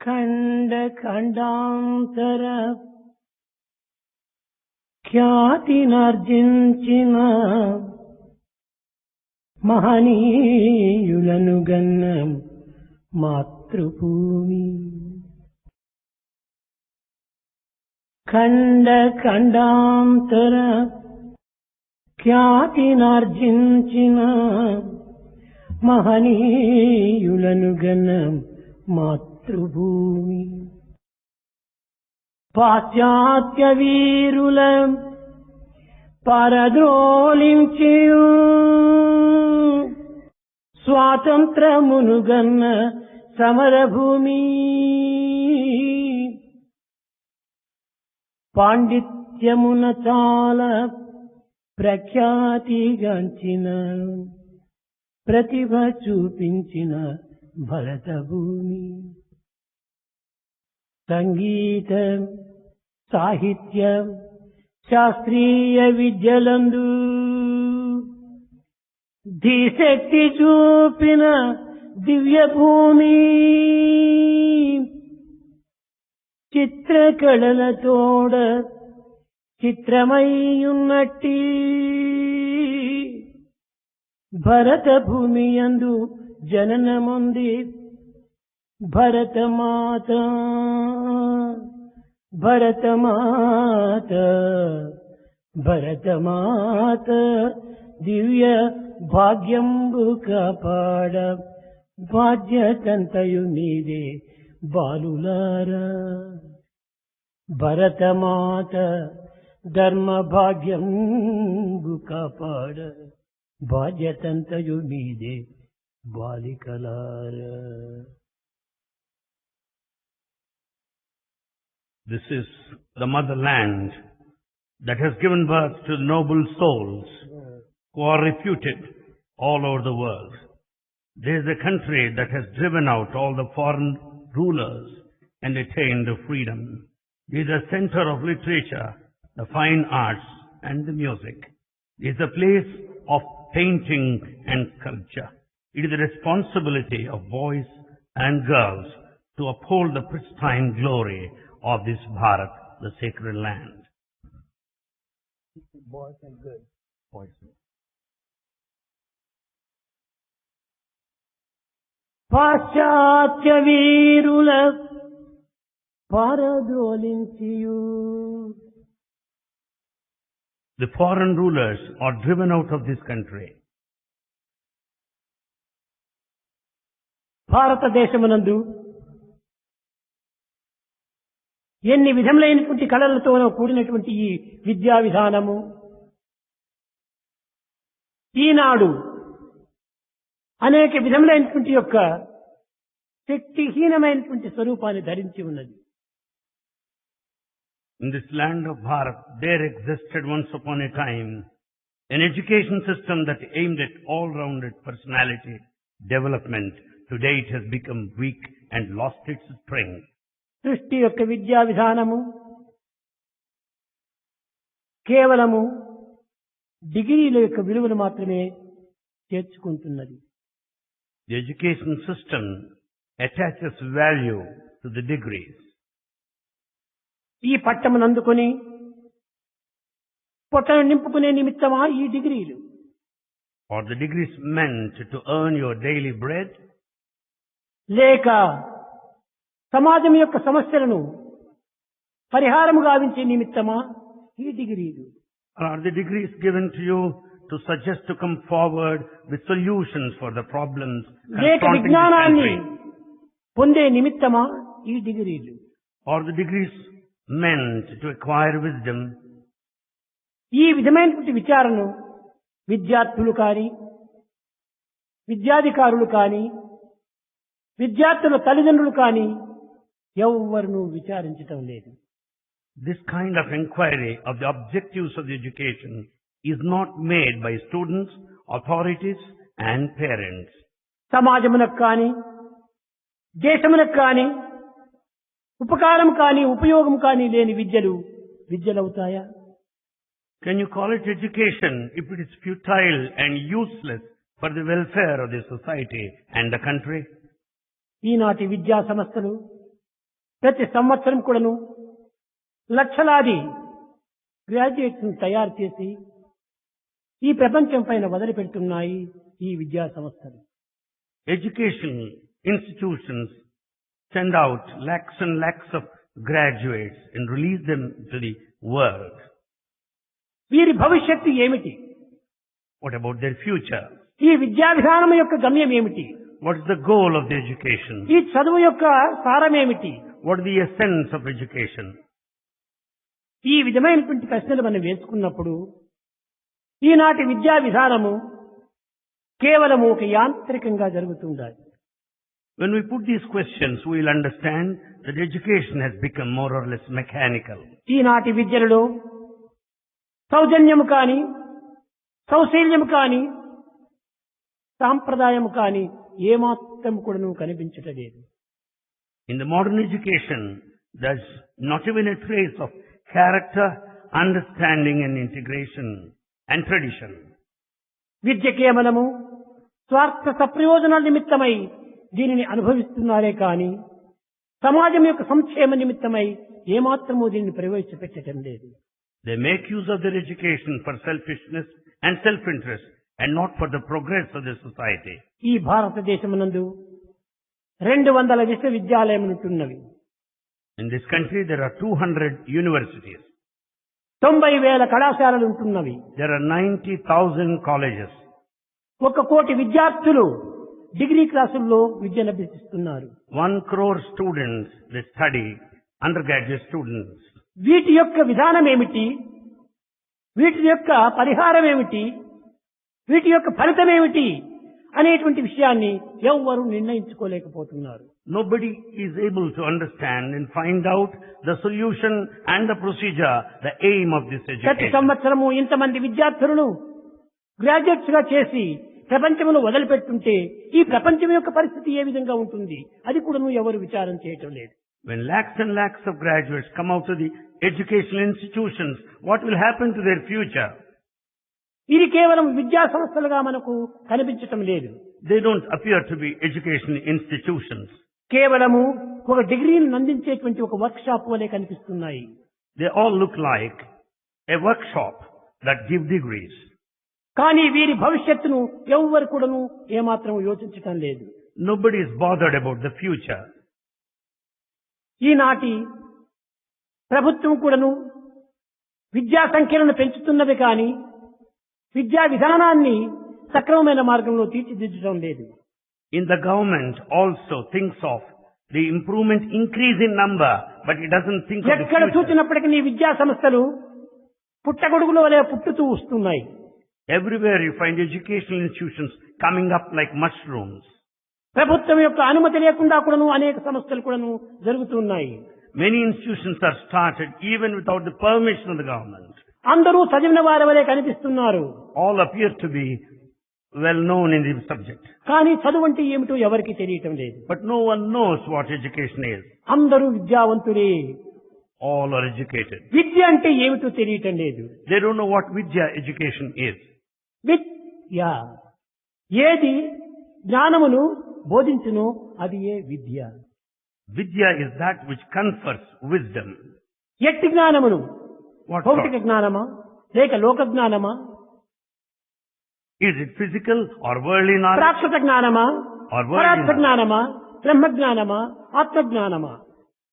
ఖండ ఖండాంతర ఖ్యాతినార్జించిన మహనీయులను గన్న మాతృభూమి. ఖండ ఖండాంతర ఖ్యాతినార్జించిన మహనీయులను గన్న మాతృభూమి. పాశ్చాత్య వీరుల పరద్రోలించి స్వాతంత్రమును గన్న సమరభూమి. పాండిత్యమున చాలా ప్రఖ్యాతిగాంచిన ప్రతిభ చూపించిన భరత భూమి. సంగీత సాహిత్య శాస్త్రీయ విద్యలందు ధీశక్తి చూపిన దివ్య భూమి. చిత్రకళలతోడ చిత్రమయ్యున్నట్టి భరత భూమి యందు జననముంది భరతమాత. భరతమాత భరతమాత దివ్య భాగ్యంబు కాపాడ బాధ్యతంతయు మీదే బాలులారా. భరతమాత ధర్మ భాగ్యంబు కాపాడ బాధ్యతంతయు మీదే బాలికలారా. This is the motherland that has given birth to noble souls who are reputed all over the world. This is a country that has driven out all the foreign rulers and attained freedom. It is a center of literature, the fine arts and the music. It is a place of painting and sculpture. It is the responsibility of boys and girls to uphold the pristine glory of this Bharat, the sacred land. Boys and girls. Boys. పాశ్చాత్య వీరుల పారద్రోలించియు The foreign rulers are driven out of this country. భారతదేశమునందు ఎన్ని విధములైనటువంటి కళలతో కూడినటువంటి ఈ విద్యా విధానము ఈనాడు అనేక విధములైనటువంటి యొక్క శక్తిహీనమైనటువంటి స్వరూపాన్ని ధరించి ఉన్నది. In this land of Bharat, there existed once upon a time an education system that aimed at all-rounded personality development. Today it has become weak and lost its strength. సృష్టి యొక్క విద్యా విధానము కేవలము డిగ్రీల యొక్క విలువను మాత్రమే చేర్చుకుంటున్నది. The education system attaches value to the degrees. ఈ పట్టమును అందుకొని పొట్టను నింపుకునే నిమిత్తమా ఈ డిగ్రీలు? Are the degrees meant to earn your daily bread? లేక సమాజం యొక్క సమస్యలను పరిహారము గావించే నిమిత్తమా ఈ డిగ్రీలు? Or are the degrees given to you to suggest to come forward with solutions for the problems లేక confronting this విజ్ఞానాన్ని country? పొందే నిమిత్తమా ఈ డిగ్రీలు? Are the degrees meant to acquire wisdom? ఈ విధమైనటువంటి విచారణను విద్యార్థులు కానీ విద్యాధికారులు కానీ విద్యార్థుల తల్లిదండ్రులు కానీ ఎవ్వరూ విచారించటం లేదు. This kind of inquiry of the objectives of the education is not made by students, authorities and parents. సమాజమునకు కానీ దేశమునకు కానీ ఉపకారం కానీ ఉపయోగం కానీ లేని విద్యలవుతాయా? Can you call it education if it is futile and useless for the welfare of the society and the country? ఈనాటి విద్యా సంస్థలు ప్రతి సంవత్సరం కూడాను లక్షలాది గ్రాడ్యుయేట్స్ తయారు చేసి ఈ ప్రపంచం పైన వదిలిపెడుతున్నాయి ఈ విద్యా సంస్థలు. Education institutions send out lakhs and lakhs of graduates and release them to the world. వీరి భవిష్యత్తు ఏమిటి? What about their future? ఈ విద్యా విధానం యొక్క గమ్యం ఏమిటి? What is the goal of the education? ఈ చదువు యొక్క సారమేమిటి? What is the essence of education? ఈ విధమైనటువంటి ప్రశ్నలు మనం వేసుకున్నప్పుడు ఈనాటి విద్యా విధానము కేవలము ఒక యాంత్రికంగా జరుగుతుండాలి. When we put these questions, we will understand that education has become more or less mechanical. ఈనాటి విద్యలలో సౌజన్యము కాని, సౌశీల్యము కాని, సాంప్రదాయము కాని ఏమాత్రం కూడాను కనిపించటలేదు. In the modern education, there's not even a trace of character, understanding and integration and tradition. విద్య కేవలము స్వార్థ సప్రయోజనాల నిమిత్తమై దీనిని అనుభవిస్తున్నారే కాని సమాజం యొక్క సంక్షేమ నిమిత్తమై ఏమాత్రము దీనిని ప్రవేశపెట్టడం లేదు. They make use of their education for selfishness and self-interest and not for the progress of the society. ఈ భారతదేశమునందు 200 విశ్వవిద్యాలయములుంటున్నవి. In this country, there are 200 universities. 90,000 కళాశాలలు ఉంటున్నవి. There are 90,000 colleges. 1 కోటి విద్యార్థులు డిగ్రీ క్లాసుల్లో విద్యను అభ్యసిస్తున్నారు. 1 crore students, they study, undergraduate students. వీటి యొక్క విధానం ఏమిటి? వీటి యొక్క పరిహారం ఏమిటి? వీటి యొక్క ఫలితం ఏమిటి అనేటువంటి విషయాన్ని ఎవ్వరూ నిర్ణయించుకోలేకపోతున్నారు. Nobody is able to understand and find out the solution and the procedure, the aim of this ప్రతి education. సంవత్సరము ఇంతమంది విద్యార్థులను గ్రాడ్యుయేట్స్ గా చేసి ప్రపంచంలో వదిలిపెట్టుంటే ఈ ప్రపంచం యొక్క పరిస్థితి ఏ విధంగా ఉంటుంది అది కూడా ఎవరు విచారం చేయటం లేదు. When lakhs and lakhs of graduates come out of the educational institutions, what will happen to their future? ఇది కేవలం విద్యా సంస్థలుగా మనకు కనిపించటం లేదు. They don't appear to be educational institutions. కేవలము ఒక డిగ్రీని అందించేటువంటి ఒక వర్క్ షాప్ వలె కనిపిస్తున్నాయి. They all look like a workshop that give degrees. కానీ వీరి భవిష్యత్తును ఎవ్వరు కూడాను ఏమాత్రం యోచించటం లేదు. Nobody is bothered about the future. ఈనాటి ప్రభుత్వం కూడాను విద్యా సంఖ్యలను పెంచుతున్నది కానీ విద్యా విధానాన్ని సక్రమమైన మార్గంలో తీర్చిదిద్దడం లేదు. In the government also thinks of the improvement, increase in number, but it doesn't think of the ఎక్కడ future. చూసినప్పటికీ ఈ విద్యా సంస్థలు పుట్టగొడుగుల వలె పుట్టుతూ వస్తున్నాయి. Everywhere you find educational institutions coming up like mushrooms. ప్రభుత్వం యొక్క అనుమతి లేకుండా కూడాను అనేక సంస్థలు కూడాను జరుగుతున్నాయి. Many institutions are started even without the permission of the government. అందరూ చదివిన వారి వలె కనిపిస్తున్నారు. All appear to be well known in the subject. కానీ చదువు అంటే ఏమిటో ఎవరికి తెలియటం లేదు. But no one knows what education is. అందరూ విద్యావంతులే. All are educated. విద్య అంటే ఏమిటో తెలియటం లేదు. They don't know what Vidya education is. విద్య ఏది జ్ఞానమును బోధించును అది ఏ విద్య. Vidya is that which confers wisdom. ఎట్టి జ్ఞానమును What భౌతిక sort? జ్ఞానమా లేక లోక జ్ఞానమా, Is it physical or worldly knowledge? Prakrit జ్ఞానమా, Or worldly పరార్థ knowledge? జ్ఞానమా, బ్రహ్మ జ్ఞానమా, ఆత్మ జ్ఞానమా?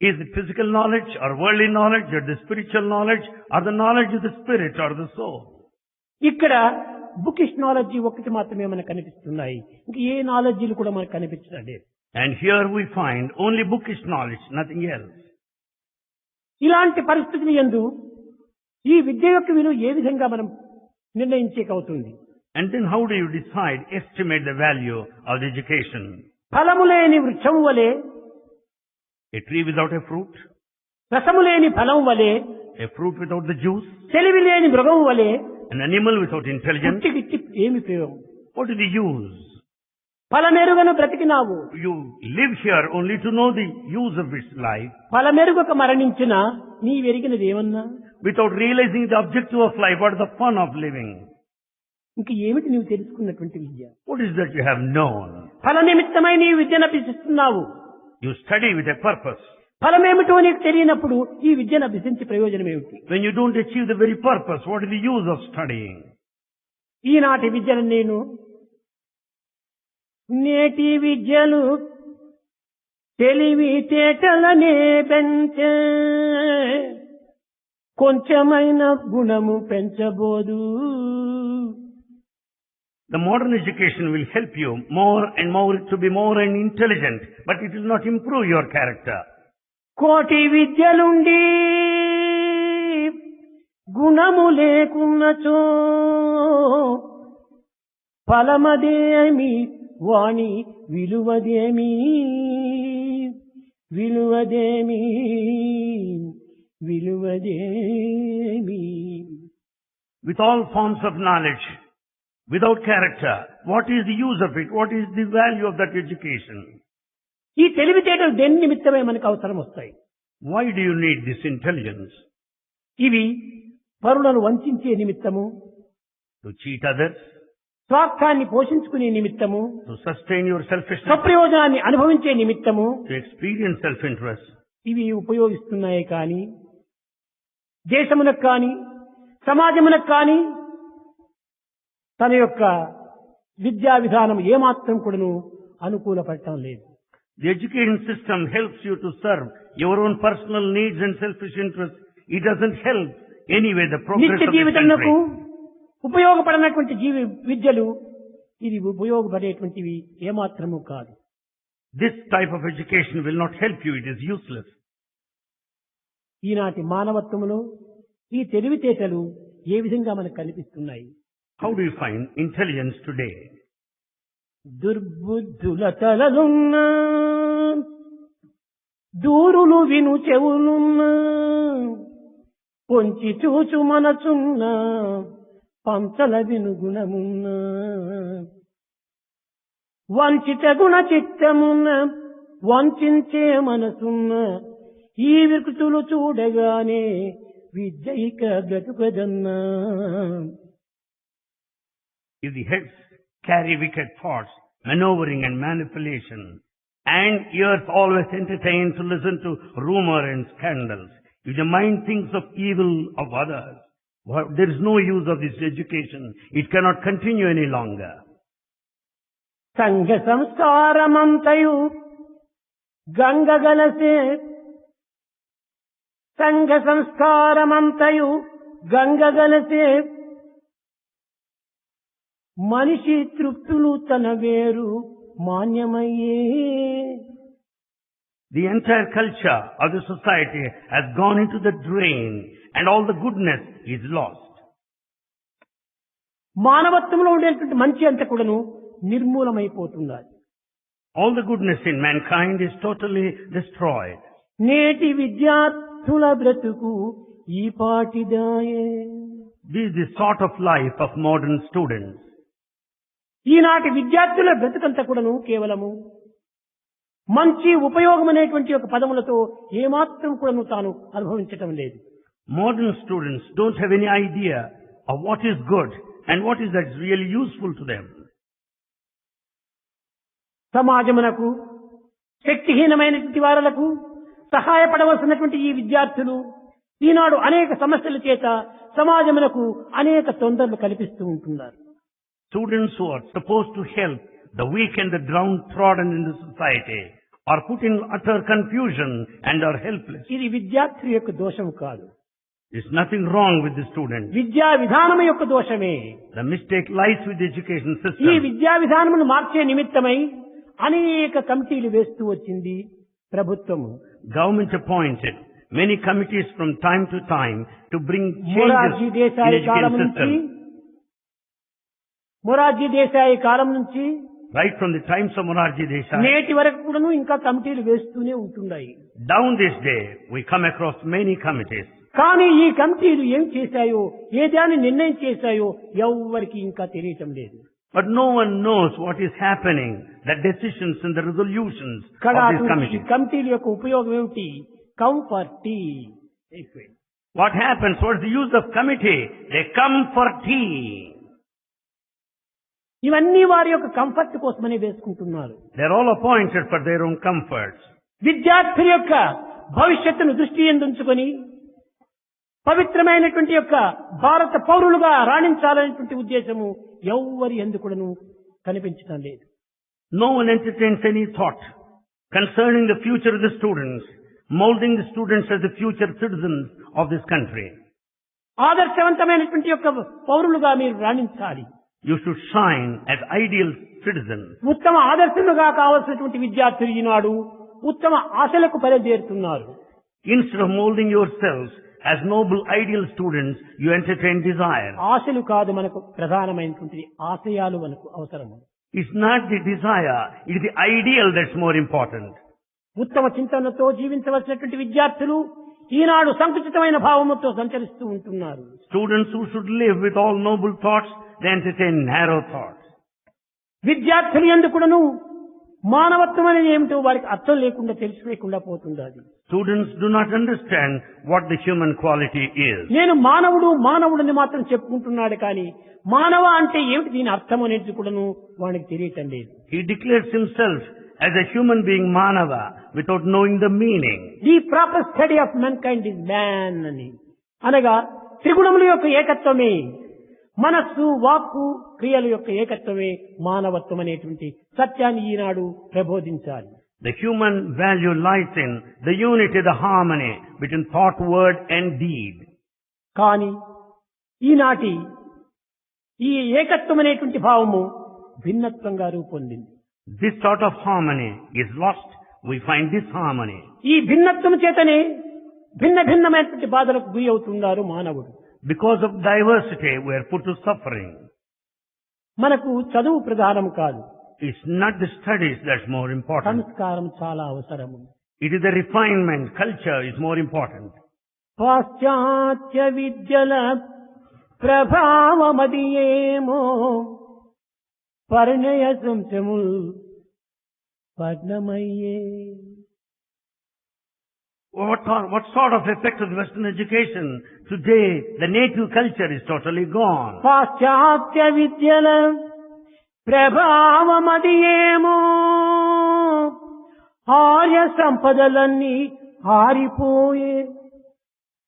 Is it physical knowledge or worldly knowledge or the spiritual knowledge or the knowledge of the spirit or the soul? ఇక్కడ bookish knowledge ఒకటి మాత్రమే మనకు కనిపిస్తున్నాయి. ఇంక ఏ నాలెడ్జీలు కూడా మనకు కనిపించడం లేదు. And here we find only bookish knowledge, nothing else. ఇలాంటి పరిస్థితులు యందు ఈ విద్య యొక్క విలువ ఏ విధంగా మనం నిర్ణయించేకవుతుంది? And then how do you decide, estimate the value of the education? ఫలము లేని వృక్షము వలె, A tree without a fruit? రసము లేని ఫలం వలె, A fruit without the juice? తెలివి లేని మృగము వలె, An animal without intelligence? పుట్టికిట్టి ఏమి ఉపయోగం? What is the use? ఫలమెరుగను బ్రతికినావు, You live here only to know the use of its life. ఫలమెరుగక మరణించిన నీ వెరిగినది ఏమన్నా? Without realizing the objective of life, what is the fun of living? ఇంక ఏమిటి నీవు తెలుసుకున్నటువంటి విద్య? What is that you have known? ఫల నిమిత్తమై నీవు విద్యను అభ్యసిస్తున్నావు. You study with a purpose. ఫలమేమిటో నీకు తెలియనప్పుడు ఈ విద్యను అభ్యసించి ప్రయోజనం ఏమిటి? When you don't achieve the very purpose, what is the use of studying? ఈనాటి విద్యను నేటి విద్యలు తెలివితేటలనే పెంచే కొంచెమైన గుణము పెంచబోదు. The modern education will help you more and more to be more and intelligent, but it will not improve your character. కోటి విద్యలుండి గుణము లేకున్నచో ఫలమదేమి వాణి విలువదేమి విలువదేమి విలువదేమి. With all forms of knowledge, without character, what is the use of it? What is the value of that education? ఈ తెలివితేటలు దేని నిమిత్తమే మనకు అవసరం వస్తాయి? Why do you need this intelligence? ఇవి పరులను వంచే నిమిత్తము, To cheat others, స్వార్థాన్ని పోషించుకునే నిమిత్తము, to sustain your selfishness, స్వప్రయోజనాన్ని అనుభవించే నిమిత్తము to experience self-interest. ఇవి ఉపయోగిస్తున్నాయి. కానీ దేశమునకు కానీ సమాజమునకు కానీ తన యొక్క విద్యా విధానం ఏమాత్రం కూడాను అనుకూలపడటం లేదు. The education system helps you to serve your own personal needs and selfish interests. It doesn't help anyway the progress నిత్య of the జీవితంలో country. ఉపయోగపడినటువంటి విద్యలు ఇది ఉపయోగపడేటువంటివి ఏమాత్రము కాదు. This type of education will not help you. It is useless. ఈనాటి మానవత్వములో ఈ తెలివితేటలు ఏ విధంగా మనకు కనిపిస్తున్నాయి? How do you find intelligence today? దుర్బుద్ధుల తలలున్నా దూరులు విను చెవులున్నా పొంచి చూచు మనసున్నా పంచల విను గుణమున్నా వంచిత గుణ చిత్తమున్న వంచే మనసున్న ఈ వికృతులు చూడగానే విద్యైక గతుకదన్నా. If the heads carry wicked thoughts, maneuvering and manipulation, and ears always entertain to listen to rumor and scandals, if the mind thinks of evil of others, there is no use of this education. It cannot continue any longer. సంఘ సంస్కారమంతయు గంగగలసే సంఘ సంస్కారమంతయు గంగగలసే మనిషి తృప్తులు తన వేరు మాన్యమయ్యే. The entire culture of the society has gone into the drain and all the goodness is lost. మానవత్వంలో ఉండేటువంటి మంచి అంతా కూడాను నిర్మూలమైపోతున్నది. All the goodness in mankind is totally destroyed. నేటి విద్యార్థుల బ్రతుకు ఈ పాటిదాయే. This is the sort of life of modern students. ఈనాటి విద్యార్థుల బ్రతుకంతా కూడాను కేవలము మంచి ఉపయోగం అనేటువంటి ఒక పదములతో ఏమాత్రం కూడాను తాను అనుభవించటం లేదు. Modern students don't have any idea of what is good and what is that's really useful to them. సమాజమునకు శక్తిహీనమైనటువంటి వారులకు సహాయపడవలసినటువంటి ఈ విద్యార్థులు ఈనాడు అనేక సమస్యల చేత సమాజమునకు అనేక తొందరలు కల్పిస్తూ ఉంటున్నారు. Students who are supposed to help the weak and the downtrodden in the society are put in utter confusion and are helpless. ఇది విద్యార్థి యొక్క దోషం కాదు. There's nothing wrong with the student. విద్యా విధానం యొక్క దోషమే. The mistake lies with the education ఈ system. విద్యా విధానమును మార్చే నిమిత్తమై అనేక కమిటీలు వేస్తూ వచ్చింది ప్రభుత్వము. Government appointed many committees from time to time to bring Morarji changes in Desai column education నుంచి system. మొరార్జీ దేశాయి కాలం నుంచి Right from the times of Morarji Desai, నేటి వరకు కూడాను ఇంకా కమిటీలు వేస్తూనే ఉంటున్నాయి. down this day, we come across many committees. కానీ ఈ కమిటీలు ఏం చేశాయో ఏ దాన్ని నిర్ణయం చేశాయో ఎవ్వరికి ఇంకా తెలియటం లేదు. But no one knows what is happening, the decisions and the resolutions of this ఈ committee. కమిటీల యొక్క ఉపయోగం ఏమిటి? Come for tea. What happens? What's the use of committee? They come for tea. ఇవన్నీ వారి యొక్క కంఫర్ట్ కోసమనే వేసుకుంటున్నారు. They're all appointed for their own comforts. విద్యార్థుల యొక్క భవిష్యత్తును దృష్టి ఎందుంచుకొని పవిత్రమైనటువంటి యొక్క భారత పౌరులుగా రాణించాలనేటువంటి ఉద్దేశము ఎవ్వరి ఎందుకును కనిపించడం లేదు. No one entertains any thought concerning the future of the students, molding the students as the future citizens of this country. ఆదర్శవంతమైనటువంటి యొక్క పౌరులుగా మీరు రాణించాలి. You should shine as ideal citizens. ఉత్తమ ఆదర్శములుగా కావలసినటువంటి విద్యార్థులు ఈనాడు ఉత్తమ ఆశలకు బయలుదేరుతున్నారు. Instead of molding yourselves as noble ideal students, you entertain desire. ఆశలు కాదు మనకు ప్రధానమైనటువంటి ఆశయాలు మనకు అవసరము. It's not the desire, it is the ideal that's more important. ఉత్తమ చింతనతో జీవించవలసినటువంటి విద్యార్థులు ఈనాడు సంకుచితమైన భావముతో సంచరిస్తూ ఉంటున్నారు. Students who should live with all noble thoughts, they entertain narrow thoughts. విద్యార్థులు ఎందుకును మానవత్వం అనేది ఏమిటో వారికి అర్థం లేకుండా తెలిసిలేకుండా పోతుంది. Students do not understand what the human quality is. నేను మానవుడిని మాత్రం చెప్పుకుంటున్నాడు కానీ మానవ అంటే ఏమిటి దీని అర్థం అనేది కూడాను వానికి తెలియటం లేదు. He declares himself as a human being Manava without knowing the meaning. The proper study of mankind is man అని అనగా త్రిగుణముల యొక్క ఏకత్వమే, మనస్సు వాక్కు క్రియల యొక్క ఏకత్వమే మానవత్వం అనేటువంటి సత్యాన్ని ఈనాడు ప్రబోధించాలి. The human value lies in the unity, the harmony between thought, word and deed. కానీ ఈనాటి ఈ ఏకత్వం అనేటువంటి భావము భిన్నత్వంగా రూపొందింది. This sort of harmony is lost. We find disharmony. ఈ భిన్నత్వం చేతనే భిన్నమైనటువంటి బాధలకు గురి అవుతున్నారు మానవుడు. Because of diversity, we are put to suffering. మనకు చదువు ప్రధానం కాదు. It's not the studies that's more important. సంస్కారం చాలా అవసరము. It is the refinement, culture is more important. పాశ్చాత్య విద్యల ప్రభావమదియేమో పరిణయ సంశముల్ పద్మమయ్యే. What sort of effect of Western education? Today, the native culture is totally gone. పాశ్చాత్య విద్యల ప్రభావమదియేమో ఆర్య సంపదలన్నీ ఆరిపోయే.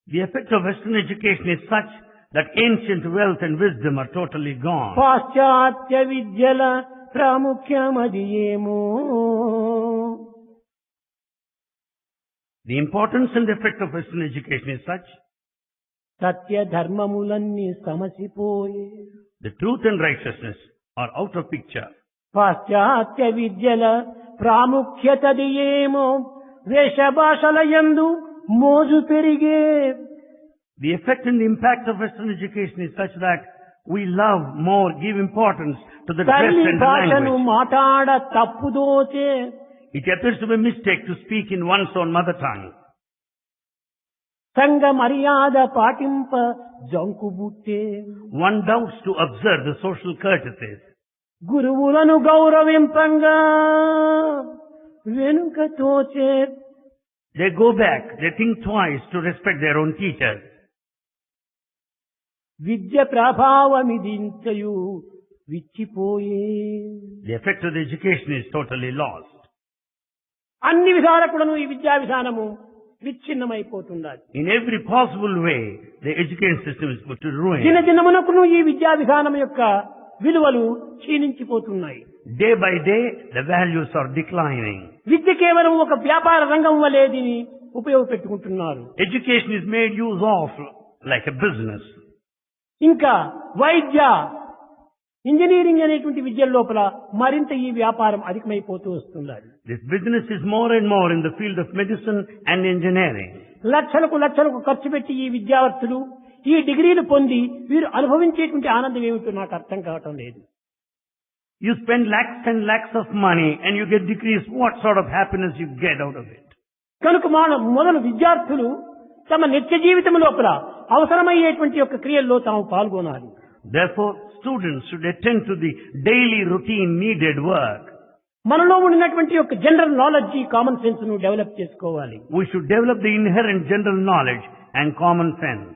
The effect of Western education is such that ancient wealth and wisdom are totally gone. పాశ్చాత్య విద్యల ప్రాముఖ్యమదియేమో. The importance and effect of Western education is such Satya ధర్మములన్నీ సమసిపోయే. the truth and righteousness are out of picture. పాశ్చాత్య విద్యల ప్రాముఖ్యతదియేమో వేష భాషల యందు మోజు పెరిగే. The effect and the impact of Western education is such that we love more, give importance to the dress తల్లి and the భాషను language. మాటాడ తప్పుదోచే. It appears to be a mistake to speak in one's own mother tongue. సంఘ మర్యాద పాటింప జంకుబుట్టే. One doubts to observe the social courtesies. గురువులను గౌరవింపంగా వెనుక తోచే. They go back, they think twice to respect their own teachers. Vidya ప్రభావమిదించయు విచ్చిపోయే. The effect of the education is totally lost. అన్ని విధాలకులను ఈ విద్యా విధానము విచ్ఛిన్నమైపోతున్నది. In every possible way, the education system is put to ruin. దినదినమునకును ఈ విద్యా విధానం యొక్క విలువలు క్షీణించిపోతున్నాయి. Day by day, the values are declining. విద్య కేవలం ఒక వ్యాపార రంగం వలె దీన్ని ఉపయోగపెట్టుకుంటున్నారు. Education is made use of like a business. ఇంకా వైద్య ఇంజనీరింగ్ అనేటువంటి విద్యల లోపల మరింత ఈ వ్యాపారం అధికమైపోతూ వస్తున్నది. This business is more and more in the field of medicine and engineering. లక్షలకు ఖర్చు పెట్టి ఈ విద్యార్థులు ఈ డిగ్రీలు పొంది వీరు అనుభవించేటువంటి ఆనందం ఏమిటో నాకు అర్థం కావటం లేదు. You spend lakhs and lakhs of money and you get degrees. What sort of happiness you get out of it? కనుక మొదలు విద్యార్థులు తమ నిత్య జీవితం లోపల అవసరమయ్యేటువంటి యొక్క క్రియల్లో తాము పాల్గొనాలి. Therefore, students should attend to the daily routine needed work. మనలో ఉన్నటువంటి యొక్క జనరల్ నాలెడ్జ్ కామన్ సెన్స్ ను డెవలప్ చేసుకోవాలి. We should develop the inherent general knowledge and common sense.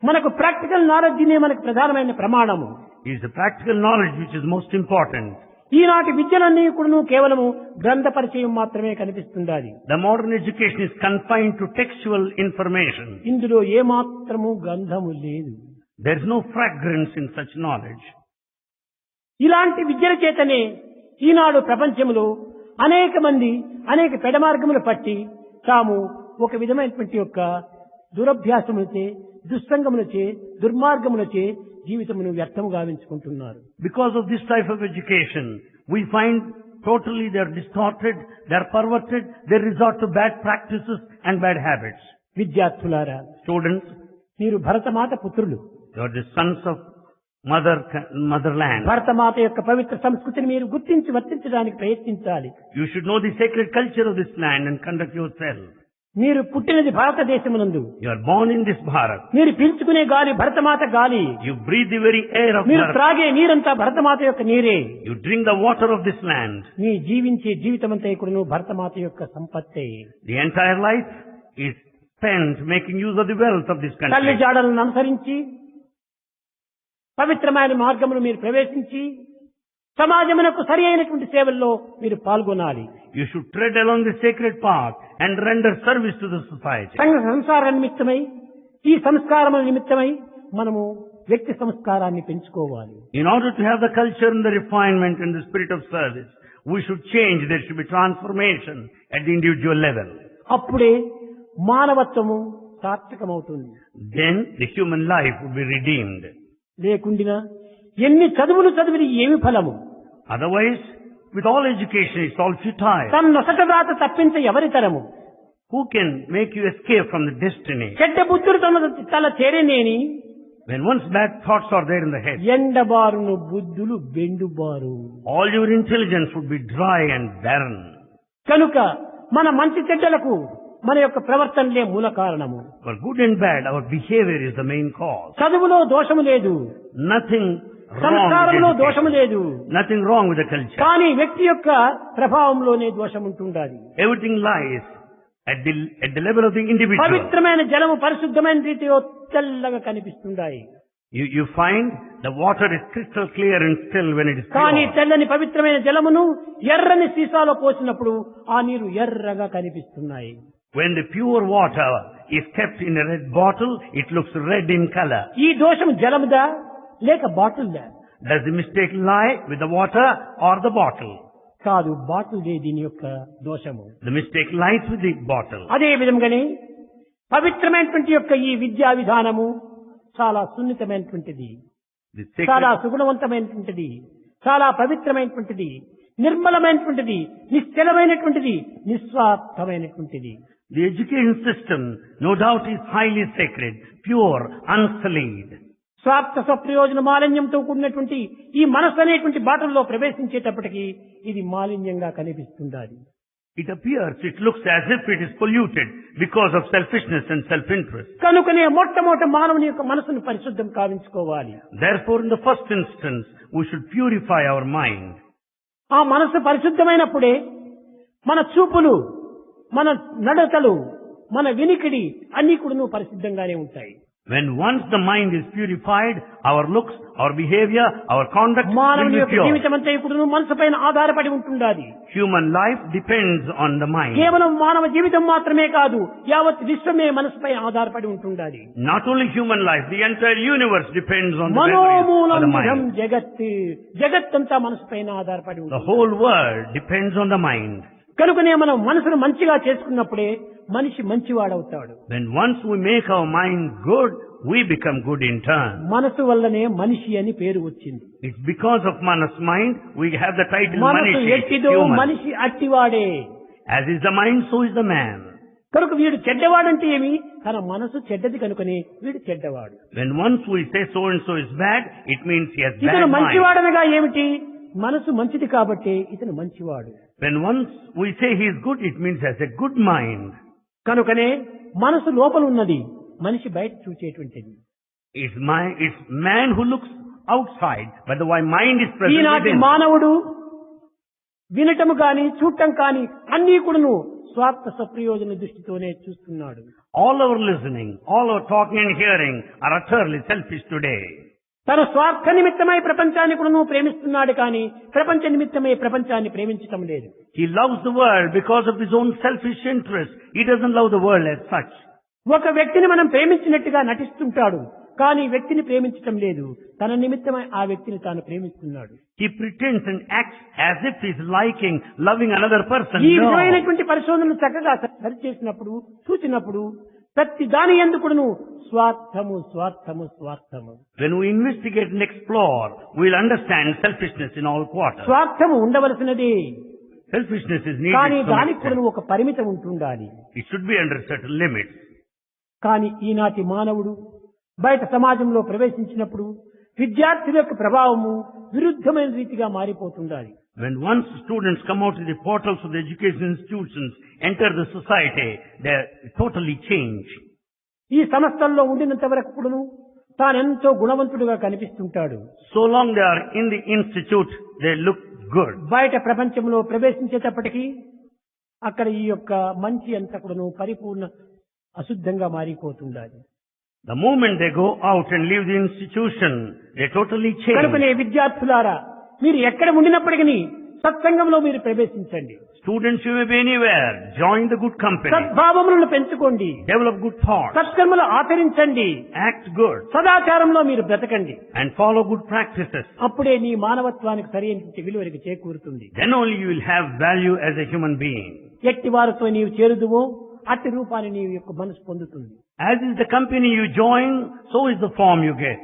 మనకు ప్రాక్టికల్ నాలెడ్జ్ నే మనకు ప్రధానమైన ప్రమాణము. It is the practical knowledge which is most important. ఈనాటి విద్యలన్నీ కూడా కేవలము గ్రంథ పరిచయం మాత్రమే కనిపిస్తుండాలి. The modern education is confined to textual information. ఇందులో ఏమాత్రము గంధము లేదు. There is no fragrance in such knowledge. ఇలాంటి విద్యల చేతనే ఈనాడు ప్రపంచంలో అనేక మంది అనేక పెడమార్గములు పట్టి తాము ఒక విధమైనటువంటి యొక్క దురభ్యాసములచే, దుస్సంగములచే, దుర్మార్గములచే జీవితమును వ్యర్థము గావించుకుంటున్నారు. Because of this type of education, we find totally they are distorted, they are perverted, they resort to bad practices and bad habits. విద్యార్థులారా, Students, మీరు భరతమాత పుత్రులు. you are the sons of motherland. Bharatmata యొక్క పవిత్ర సంస్కృతిని మీరు గుర్తించి వర్తించడానికి ప్రయత్నించాలి. You should know the sacred culture of this land and conduct yourself. మీరు పుట్టినది భారతదేశమునందు. You are born in this Bharat. మీరు పీల్చుకునే గాలి భరతమాత గాలి. You breathe the very air of మీరు Bharat. త్రాగే నీరంతా భరతమాత యొక్క నీరే. You drink the water of this land. మీ జీవించే జీవితమంతా కూడా భరతమాత యొక్క సంపత్తే. The entire life is spent making use of the wealth of this తల్లి country. జాడలను అనుసరించి పవిత్రమైన మార్గమును మీరు ప్రవేశించి సమాజమునకు సరి అయినటువంటి సేవల్లో మీరు పాల్గొనాలి. You should tread along the sacred path and render service to the society. సంఘ సంసార నిమిత్తమై, ఈ సంస్కారముల నిమిత్తమై మనము వ్యక్తి సంస్కారాన్ని పెంచుకోవాలి. In order to have the culture and the refinement and the spirit of service, we should change. There should be transformation at the individual level. అప్పుడే మానవత్వము సార్థకమవుతుంది. Then the human life would be redeemed. లేకుండినా ఎన్ని చదువులు చదివి ఏమి ఫలము? Otherwise, with all education, it's all futile. తన నొసట రాత తప్పించ ఎవరి తరము? Who can make you escape from the destiny? చెడ్డ బుద్ధులు తల చేరేనేని When once bad thoughts are there in the head, ఎండబారును బుద్ధులు బెండుబారు. all your intelligence would be dry and barren. కనుక మన మంచి చెడ్డలకు మన యొక్క ప్రవర్తనలే మూల కారణము. For good and bad, our behavior is the main cause. చదువులో దోషము లేదు, Nothing wrong సంస్కారంలో with దోషము education. లేదు, Nothing wrong with the culture. కానీ వ్యక్తి యొక్క ప్రభావంలోనే దోషం ఉంటుండాలి. Everything lies at the level of the individual. పవిత్రమైన జలము పరిశుద్ధమైన రీతిలో తెల్లగా కనిపిస్తుండాయి. You find the water is crystal clear and still when it is కానీ pure. తెల్లని పవిత్రమైన జలమును ఎర్రని సీసాలో పోసినప్పుడు ఆ నీరు ఎర్రగా కనిపిస్తున్నాయి. When the pure water is kept in a red bottle, it looks red in color. ఈ దోషం జలముదా లేక బాటిల్దా? Does the mistake lie with the water or the bottle? కాదు, బాటిల్దే దీని యొక్క దోషము. The mistake lies with the bottle. అదే విధంగానే పవిత్రమైనటువంటి యొక్క ఈ విద్యా విధానము చాలా సున్నితమైనటువంటిది, The sacred, చాలా సుగుణవంతమైనటువంటిది, చాలా పవిత్రమైనటువంటిది, నిర్మలమైనటువంటిది, నిశ్చలమైనటువంటిది, నిస్వార్థమైనటువంటిది. the education system, no doubt, is highly sacred, pure, unsullied. స్వార్థ స్వప్రయోజన మాలిన్యంతో కూడినటువంటి ఈ మనస్సు అనేటువంటి బాటల్లో ప్రవేశించేటప్పటికి ఇది మాలిన్యంగా కనిపిస్తుండాలి. It appears, it looks as if it is polluted because of selfishness and self-interest. కనుకనే మొట్టమొదట మానవుని యొక్క మనసును పరిశుద్ధం కావించుకోవాలి. Therefore, in the first instance, we should purify our mind. ఆ మనసు పరిశుద్ధమైనప్పుడే మన చూపులు, మన నడతలు, మన వినికిడి అన్ని కూడా పరిశుద్ధంగానే ఉంటాయి. When once the mind is purified, our looks, our behavior, our conduct will మానవుని be యొక్క pure. జీవితం అంతా ఇప్పుడు మనసు పైన ఆధారపడి ఉంటుండాలి. Human life depends on the mind. కేవలం మానవ జీవితం మాత్రమే కాదు, యావత్ విశ్వమే మనసుపై ఆధారపడి ఉంటుండాలి. Not only human life, the entire universe depends on the memories of మనోమూలం the విధం mind. జగత్, జగత్తంతా మనసు పైన ఆధారపడి The ఉంటుంది. whole world depends on the mind. కనుకనే మనం మనసును మంచిగా చేసుకున్నప్పుడే మనిషి మంచివాడవుతాడు. When once we make our mind good, we become good in turn. మనసు వల్లనే మనిషి అని పేరు వచ్చింది. It's because of Manas mind, we have the title మనసు Manishi, ఎట్టిదో human. మనిషి అట్టివాడే. As is the mind, so is the man. కనుక వీడు చెడ్డవాడంటే ఏమి? తన మనసు చెడ్డది కనుకనే వీడు చెడ్డవాడు. When once we say so and so is bad, it means he has bad ఇతను mind. మంచివాడనగా ఏమిటి? మనసు మంచిది కాబట్టి ఇతను మంచివాడు. When once we say he is good, it means he has a good mind. కనుకనే మనసు లోపల ఉన్నది, మనిషి బయట చూచేటువంటిది. It's man who looks outside, but the mind is present ఈనాటి within. మానవుడు వినటము కాని చూడటం కాని అన్ని కూడాను స్వార్థ స్వప్రయోజన దృష్టితోనే చూస్తున్నాడు. All our listening, all our talking and hearing are utterly selfish today. తన స్వార్థ నిమిత్తమై ప్రపంచాన్ని కూడా ప్రేమిస్తున్నాడు కానీ ప్రపంచ నిమిత్తమై ప్రపంచాన్ని ప్రేమించటం లేదు. He loves the world because of his own selfish interest. He doesn't love the world as such. ఒక వ్యక్తిని మనం ప్రేమించినట్టుగా నటిస్తుంటాడు కానీ వ్యక్తిని ప్రేమించటం లేదు. తన నిమిత్తమై ఆ వ్యక్తిని తాను ప్రేమిస్తున్నాడు. He pretends and acts as if he's loving another person. ఈ No. విధమైనటువంటి పరిశోధనలు చక్కగా సరిచేసినప్పుడు చూసినప్పుడు ప్రతి దాని ఎందుకును స్వార్థము స్వార్థము స్వార్థము. When we investigate and explore, we'll understand selfishness in all quarters. స్వార్థము ఉండవలసినదే Selfishness is కానీ needed. దానికి కూడా ఒక పరిమితం ఉంటుండాలి. It should be under certain limits. కానీ ఈనాటి మానవుడు బయట సమాజంలో ప్రవేశించినప్పుడు విద్యార్థుల యొక్క ప్రభావము విరుద్ధమైన రీతిగా మారిపోతుండాలి. When once students come out of the portals of the education institutions, enter the society, they totally change. ఈ సంస్థల్లో ఉండినంత వరకు కూడాను తానెంతో గుణవంతుడిగా కనిపిస్తుంటాడు. So long they are in the institute, they look good. బయట ప్రపంచంలో ప్రవేశించేటప్పటికీ అక్కడ ఈ యొక్క మంచి అంతా కూడాను పరిపూర్ణ అశుద్ధంగా మారిపోతుండాలి. The moment they go out and leave the institution, they totally change. కనుకనే విద్యార్థులారా మీరు ఎక్కడ ఉండినప్పటికీ సత్సంగంలో మీరు ప్రవేశించండి. Students, you may be anywhere. Join the good company. సద్భావములను పెంచుకోండి. Develop good thoughts. సత్కర్మలు ఆచరించండి. Act good. సదాచారంలో మీరు బ్రతకండి. And follow good practices. అప్పుడే నీ మానవత్వానికి సరైన విలువనికి చేకూరుతుంది. Then only you will have value as a human being. ఎట్టి వారితో నీవు చేరుదువో అట్టి రూపాన్ని నీ యొక్క మనసు పొందుతుంది. As is the company you join, so is the form you get.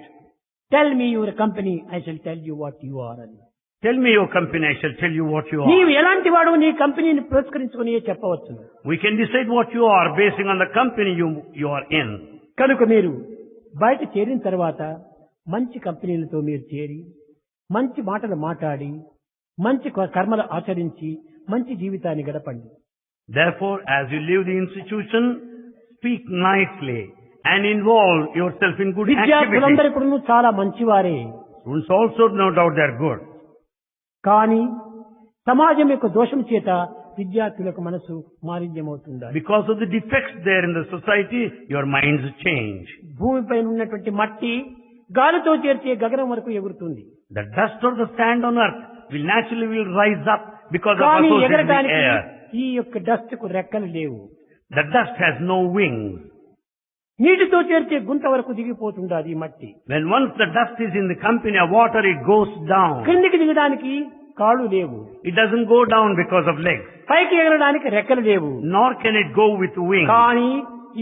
Tell me your company I shall tell you what you are అని. Tell me your company, I shall tell you what you నీవు are. ఎలాంటి వాడు నీ కంపెనీని పురస్కరించుకుని చెప్పవచ్చు. We can decide what you are basing on the company you are in. కనుక మీరు బయట చేరిన తర్వాత మంచి కంపెనీలతో మీరు చేరి మంచి మాటలు మాట్లాడి మంచి కర్మలు ఆచరించి మంచి జీవితాన్ని గడపండి. Therefore, as you leave the institution, speak nicely and involve yourself in good activities. విద్యార్థులందరూ కూడా చాలా మంచివారే. Students also, no doubt, they are good. కానీ సమాజం యొక్క దోషం చేత విద్యార్థులకు మనసు మాలిన్యమవుతుంది. Because of the defects there in the society, your minds change. భూమిపైన ఉన్నటువంటి మట్టి గాలితో చేర్చే గగనం వరకు ఎగురుతుంది. The dust or the sand on earth will rise up because of కానీ associated with ఎగరడానికి air. ఈ యొక్క డస్ట్ కు రెక్కలు లేవు. The dust has no wings. నీటితో చేర్చే గుంత వరకు దిగిపోతుండాది ఈ మట్టి. When once the dust is in the company of water, it goes down. క్రిందికి దిగడానికి కాళ్ళు లేవు. It doesn't go down because of legs. పైకి ఎగరడానికి రెక్కలు లేవు. Nor can it go with wings. కానీ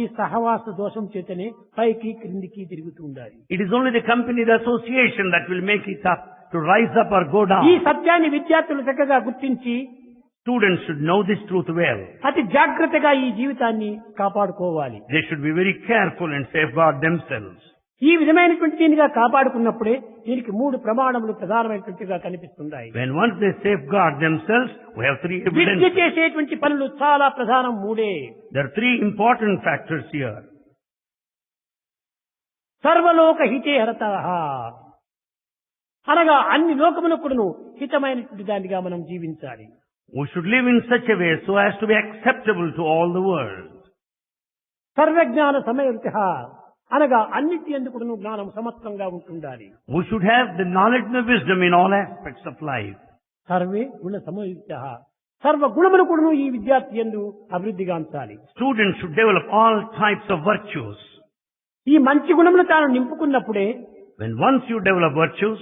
ఈ సహవాస దోషం చేతనే పైకి క్రిందికి తిరుగుతూ ఉండాలి. It is only the company, the association that will make it up to rise up or go down. ఈ సత్యాన్ని విద్యార్థులు చక్కగా గుర్తించి Students should know this truth well. అతి జాగ్రత్తగా ఈ జీవితాన్ని కాపాడుకోవాలి. They should be very careful and safeguard themselves. ఈ విధమైనటువంటి దీనిగా కాపాడుకున్నప్పుడే దీనికి మూడు ప్రమాణములు ప్రధానమైనటువంటిగా కనిపిస్తున్నాయి. When once they safeguard themselves, we have three Vidya evidences. చేసేటువంటి పనులు చాలా ప్రధానం మూడే. There are three important factors here. సర్వలోక హితే హరతః అనగా అన్ని లోకములకును హితమైనటువంటి దానిగా మనం జీవించాలి. We should live in such a way so as to be acceptable to all the world. సర్వజ్ఞాన సమయవృతః అనగా అన్నిటి యందుకును జ్ఞానం సమత్వంగా ఉంటుండాలి. We should have the knowledge and the wisdom in all aspects of life. Survey గుణ సమయుక్తః సర్వ గుణములు కూడాను ఈ విద్యార్థి యందు అభివృద్ధిగాంచాలి. Students should develop all types of virtues. ఈ మంచి గుణములు తాను నింపుకున్నప్పుడే When once you develop virtues,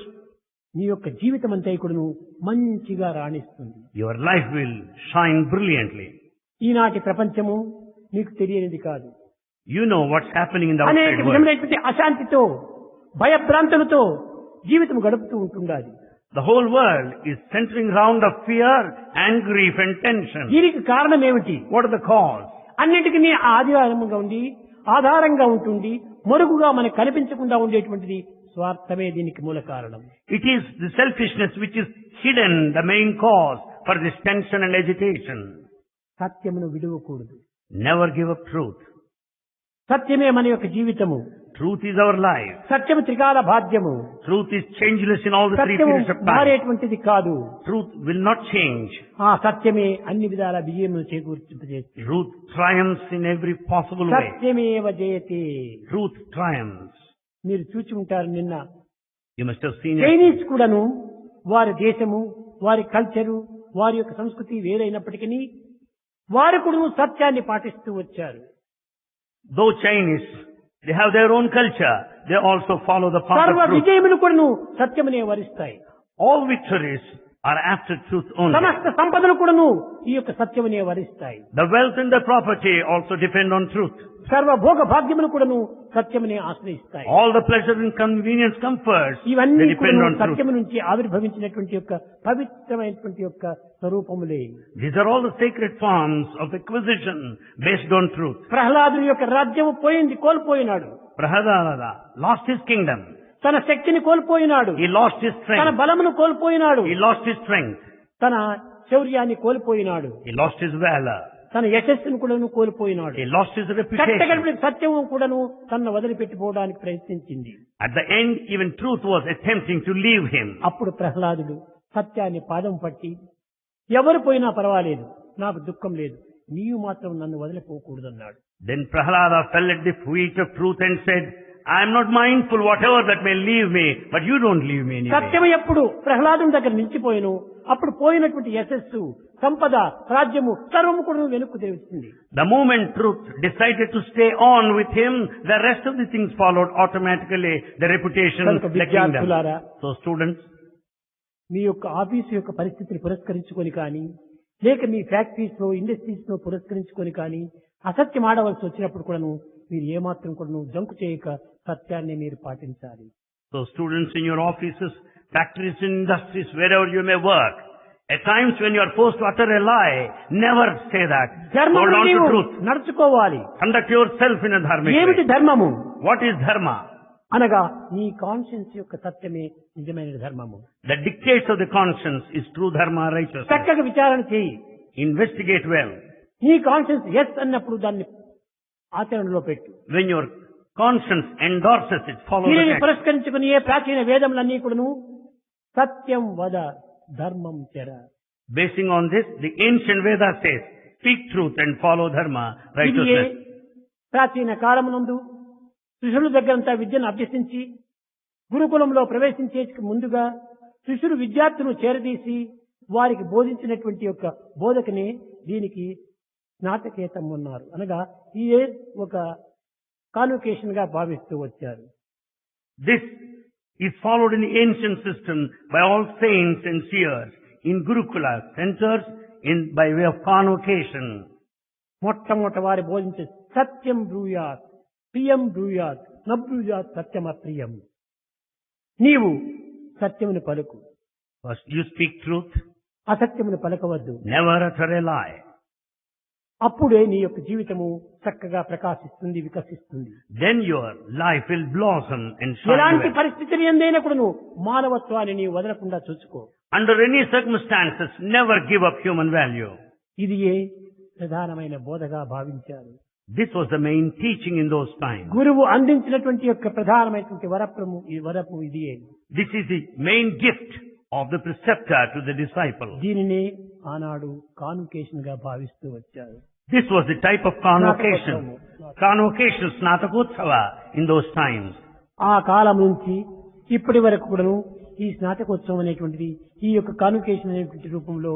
నీ యొక్క జీవితం అంతా కూడాను మంచిగా రాణిస్తుంది. your life will shine brilliantly. ఈనాటి ప్రపంచము నీకు తెలియనిది కాదు. You know what's happening in the అనేక outside world. విధమైనటువంటి అశాంతితో భయభ్రాంతులతో జీవితం గడుపుతూ ఉంటుండాలి. The whole world is centering round of fear and grief and tension. దీనికి కారణం ఏమిటి? What are the cause? అన్నిటికీ ఆధారంగా ఉండి ఆధారంగా ఉంటుంది మరుగుగా మనకు కనిపించకుండా ఉండేటువంటిది స్వార్థమే దీనికి మూల కారణం. It is the selfishness which is hidden, the main cause for this tension and agitation. సత్యమును విడువకూడదు. Never give up truth. సత్యమే మన యొక్క జీవితము. Truth is our life. సత్యము త్రికాల బాధ్యము. Truth is changeless in all the three సత్యము periods of time. మారేటువంటిది కాదు. Truth will not change. ఆ సత్యమే అన్ని విధాల విజయమును చేకూర్చిపజేస్తుంది. Truth triumphs in every possible way. సత్యమేవ జయతే. Truth triumphs. మీరు చూచి ఉంటారు నిన్న You must have seen it. Chinese కూడాను వారి దేశము, వారి కల్చరు, వారి యొక్క సంస్కృతి వేరైనప్పటికీ వారు కూడా సత్యాన్ని పాటిస్తూ వచ్చారు. Though Chinese, they have their own culture. They also follow the path సర్వ of truth. విజయములు కూడాను సత్యమునే వరిస్తాయి. All victories are after truth only. సమస్త సంపదలు కూడాను ఈ యొక్క సత్యమునే వరిస్తాయి. The wealth and the property also depend on truth. సర్వ భోగ భాగ్యములు కూడాను సత్యమునే ఆశ్రయిస్తాయి. All the pleasure and convenience, comforts, ఇవన్నీ they depend కూడాను on truth. సత్యము నుంచి ఆవిర్భవించినటువంటి యొక్క పవిత్రమైనటువంటి యొక్క స్వరూపములే. These are all the sacred forms of acquisition based on truth. ప్రహ్లాదుని యొక్క రాజ్యము పోయింది, కోల్పోయినాడు. Prahalada lost his kingdom. తన శక్తిని కోల్పోయినాడు. He lost his తన strength. బలమును కోల్పోయినాడు. He lost his strength. తన శౌర్యాన్ని కోల్పోయినాడు. He lost his valor. తన యశస్సును కూడాను కోల్పోయినాడు. He lost his reputation. కట్టగడిపి సత్యము కూడాను తన వదిలిపెట్టిపోవడానికి ప్రయత్నించింది. At the end, even truth was attempting to leave him. అప్పుడు ప్రహ్లాదుడు సత్యాన్ని పాదం పట్టి, ఎవరు పోయినా పర్వాలేదు, నాకు దుఃఖం లేదు, నీవు మాత్రం నన్ను వదిలిపోకూడదన్నాడు. Then Prahalada fell at the feet of truth and said, I am not mindful whatever that may leave me, but you don't leave me anyway. సత్యం ఎప్పుడు ప్రహ్లాదుని దగ్గర నిలిచిపోయిను, అప్పుడు పోయినటువంటి యశస్సు, సంపద, రాజ్యము సర్వము కూడా వెనుక్కు తెచ్చింది. The moment truth decided to stay on with him, the rest of the things followed automatically, the reputation, కనుక the kingdom. విద్యార్థులారా, So students, మీ యొక్క ఆఫీసు యొక్క పరిస్థితిని పురస్కరించుకొని కానీ, లేక మీ ఫ్యాక్టరీస్ లో, ఇండస్ట్రీస్ లో పురస్కరించుకొని కానీ అసత్యం ఆడవలసి వచ్చినప్పుడు కూడాను మీరు ఏమాత్రం కూడాను జంకు చేయక సత్యాన్ని మీరు పాటించాలి. so students in your offices, factories, industries, wherever you may work, at times when you are forced to utter a lie, never say that. Hold ధర్మము on to నీవు truth. నడుచుకోవాలి. Conduct yourself in a dharmic ఏమిటి way. ధర్మము What is dharma? అనగా నీ conscience యొక్క సత్యమే నిజమైన ధర్మము. The dictates of the conscience is true dharma, righteousness. చక్కగా విచారణ చేయి. Investigate well. నీ కాన్షియన్స్ ఎస్ అన్నప్పుడు దాన్ని ఆచరణలో పెట్టు. When your conscience endorses it, follow the దీనిని text. పురస్కరించుకుని ఏ ప్రాచీన వేదములన్నీ కూడాను సత్యం వద ధర్మం చెర. Basing on this, the ancient Veda says, speak truth and follow dharma, ఇది ఏ righteousness. ప్రాచీన కాలమునందు శిష్యుల దగ్గరంతా విద్యను అభ్యసించి గురుకులంలో ప్రవేశించే ముందుగా శిష్యులు విద్యార్థులను చేరదీసి వారికి బోధించినటువంటి యొక్క బోధకనే దీనికి స్నాతకేతం ఉన్నారు. అనగా ఇదే ఒక కాన్వకేషన్ గా భావిస్తూ వచ్చారు. This is followed in the ancient system by all saints and seers in Gurukula centers by way of convocation. మొట్టమొదట వారి బోధించే సత్యం బ్రూయాత్, ప్రియం బ్రూయాత్, నబ్రూయాత్ సత్యమప్రియం. నీవు సత్యమును పలుకు, First you speak truth, అసత్యమును పలకవద్దు. never utter a lie. అప్పుడే నీ యొక్క జీవితము చక్కగా ప్రకాశిస్తుంది, వికసిస్తుంది. Then your life will blossom and shine ఎలాంటి well. పరిస్థితులు ఎందైనప్పుడు నువ్వు మానవత్వాన్ని నీవు వదలకుండా చూసుకో. Under any circumstances, never give up human value. ఇది ఏ ప్రధానమైన బోధగా భావించారు. This was the main teaching in those times. గురువు అందించినటువంటి యొక్క ప్రధానమైనటువంటి వరపు ఇది. This is the main gift of the preceptor to the disciple. దీనినే ఆనాడు కాన్వకేషన్ గా భావిస్తూ వచ్చారు. This was the type of convocation. Convocation, Snatakotsava in those times. ఆ కాలం నుంచి ఇప్పటి వరకు కూడాను ఈ స్నాతకోత్సవం అనేటువంటిది ఈ యొక్క కాన్వకేషన్ అనేటువంటి రూపంలో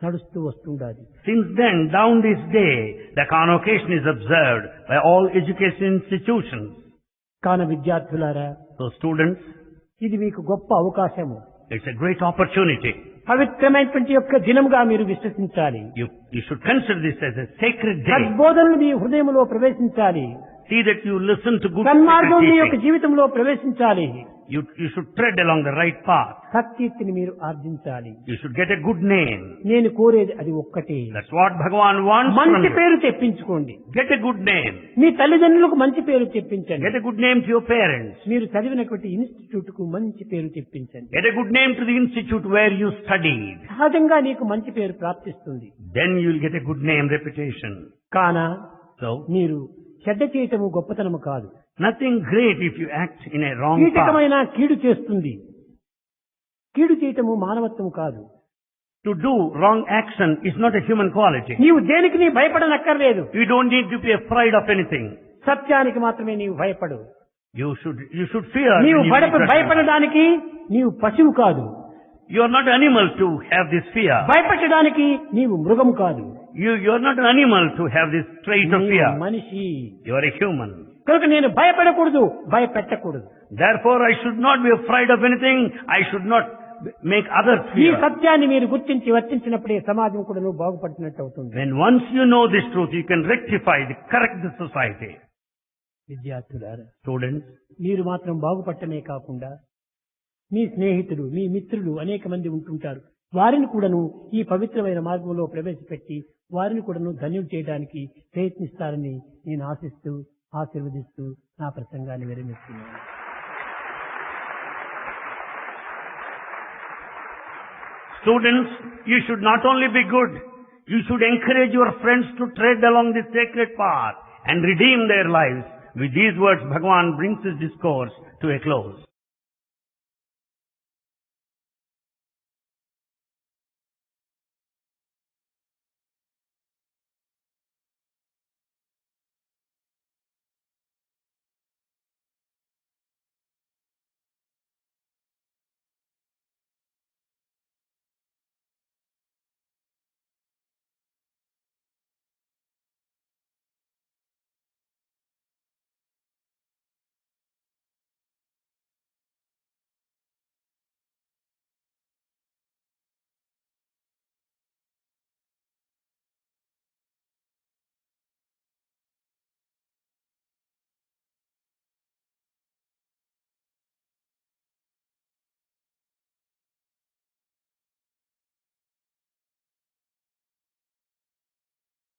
నడుస్తూ వస్తుండాలి. Since then, down this day, the convocation is observed by all education institutions. కాన విద్యార్థులారా, So students, ఇది మీకు గొప్ప అవకాశము. it's a great opportunity. పవిత్రమైనటువంటి యొక్క దినముగా మీరు విశ్వసించాలి. You should consider this as a sacred day. సద్బోధనలు మీ హృదయంలో ప్రవేశించాలి. See that you listen to good సన్మార్గం మీ యొక్క teaching. జీవితంలో ప్రవేశించాలి. You should tread along the right path. సత్కీర్తిని మీరు ఆర్జించాలి. You should get a good name. నేను కోరేది అది ఒక్కటే. That's what Bhagavan wants from మంచి you. పేరు తెప్పించుకోండి. Get a good name. మీ తల్లిదండ్రులకు మంచి పేరు తెప్పించండి. Get a good name to your parents. మీరు చదివినటువంటి ఇన్స్టిట్యూట్ కు మంచి పేరు తెప్పించండి. Get a good name to the institute where you studied. సహజంగా నీకు మంచి పేరు ప్రాప్తిస్తుంది. Then you will get a good name, reputation. కాన So, మీరు చెడ్డ చేయటము గొప్పతనము కాదు. nothing great if you act in a wrong path. కీటకమైన కీడు చేస్తుంది. కీడు చేయటము మానవత్వము కాదు. To do wrong action is not a human quality. నీవు దేనికి నీ భయపడనక్కర్లేదు. You don't need to be afraid of anything. సత్యానికి మాత్రమే నీవు భయపడు. You should fear. నీవు when you meet Krishna. భయపడడానికి నీవు పశువు కాదు. You are not animal to have this fear. భయపెట్టడానికి నీవు మృగం కాదు. You are not an animal to have this trait of నీవు fear. మనిషి. You are a human. కనుక నేను భయపడకూడదు, భయపెట్టకూడదు. Therefore, I should not be afraid of anything. I should not make others ఈ fear. సత్యాన్ని మీరు గుర్తించి వర్తించినప్పుడే సమాజం కూడా నువ్వు బాగుపడుతున్నట్టు అవుతుంది. When once you know this truth, you can rectify, correct the society. విద్యార్థులారా, Students, మీరు మాత్రం బాగుపడటమే కాకుండా మీ స్నేహితులు, మీ మిత్రులు అనేక మంది ఉంటుంటారు. వారిని కూడాను ఈ పవిత్రమైన మార్గంలో ప్రవేశపెట్టి వారిని కూడాను ధన్యులు చేయడానికి ప్రయత్నిస్తారని నేను ఆశిస్తూ ఆశీర్వదిస్తూ నా ప్రసంగాన్ని విరమిస్తున్నాను. students, you should not only be good, you should encourage your friends to tread along this sacred path and redeem their lives. With these words, Bhagavan brings his discourse to a close.